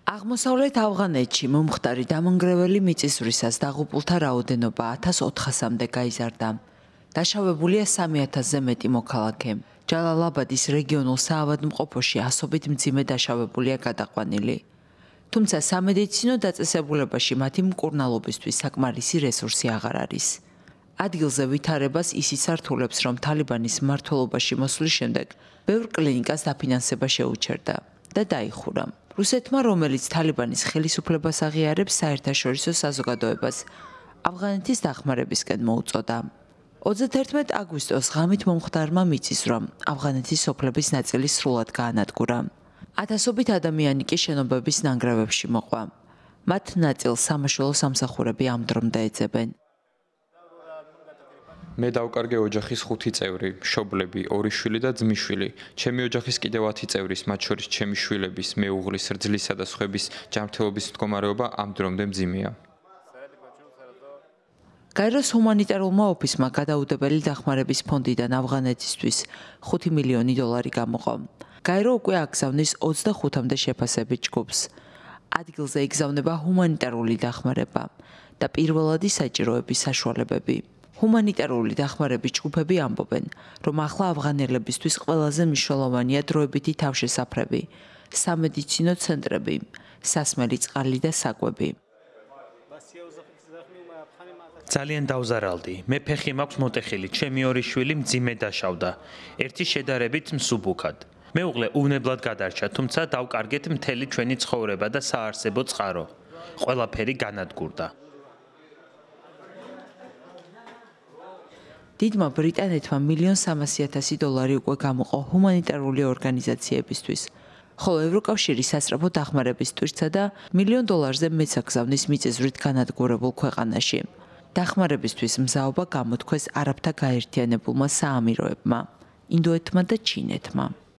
აღმოსავლეთ ავღანეთში მომხდარი დამანგრეველი მიწისძვრისას დაღუპულთა რაოდენობა 1400-მდე გაიზარდა. დაშავებულია 3000-ზე მეტი მოქალაქე. ჯალალაბადის რეგიონულ საავადმყოფოში ასობით მძიმე დაშავებულია გადაყვანილი. თუმცა სამედიცინო დაწესებულებაში მათი მკურნალობისთვის საკმარისი რესურსი აღარ არის. ადგილზე ვითარებას ის ისართულებს, რომ თალიბანის მმართველობაში მოსვლის შემდეგ ბევრ კლინიკას დაფინანსება შეუჩერდა და დაიხურა. რუსეთმა, რომელიც თალიბანის ხელისუფლებას აღიარებს, საერთაშორისო საზოგადოებას ავღანეთის დახმარებისკენ მოუწოდა. 31 აგვისტოს ღამით მომხდარმა მიწისძვრამ ავღანეთის სოფლების ნაწილი სრულად გაანადგურა. ათასობით ადამიანი კი შენობების ნანგრევებში მოყვა. მათ ნაწილს სამაშველო სამსახურები ამ დრომდე ეძებენ. მე დავკარგე ოჯახის 5 წევრი, მშობლები, 2 შვილი და ძმისშვილი. ჩემი ოჯახის კიდევ 10 წევრის, მათ შორის ჩემი შვილების, მეუღლის, რძლისა და სხვების ჯანმრთელობის მდგომარეობა ამ დრომდე მძიმეა. გაეროს ჰუმანიტარულმა ოფისმა გადაუდებელი დახმარების ფონდიდან ავღანეთისთვის 5 მილიონი დოლარი გამოყო. გაერო უკვე აგზავნის 25-მდე შეფასებით ჯგუფს. ადგილზე იგზავნება ჰუმანიტარული დახმარება და პირველადი საჭიროების საშუალებები. ჰუმანიტარული დახმარების ჯგუფები ამბობენ, რომ ახლა ავღანელებისთვის ყველაზე მნიშვნელოვანია დროებითი თავშესაფრები, სამედიცინო ცენტრები, სასმელი წყალი და საკვები. ძალიან დავზარალდი. მე ფეხი მაქვს მოტეხილი, ჩემი 2 შვილი მძიმე დაშავდა. ერთი შედარებით მსუბუქად. მეუღლე უვნებლად გადარჩა, თუმცა დავკარგეთ მთელი ჩვენი ცხოვრება და საარსებო წყარო. ყველაფერი განადგურდა. დიდმა ბრიტანეთმა $1,300,000 უკვე გამოყო ჰუმანიტარული ორგანიზაციებისთვის, ხოლო ევროკავშირის სასწრაფო დახმარების ტვირთსა და $1,000,000-ზე მეც აგზავნის მიწისძვრით განადგურებულ ქვეყანაში. დახმარებისთვის მზაობა გამოთქვეს არაბთა გაერთიანებულმა საამიროებმა, ინდოეთმა და ჩინეთმა.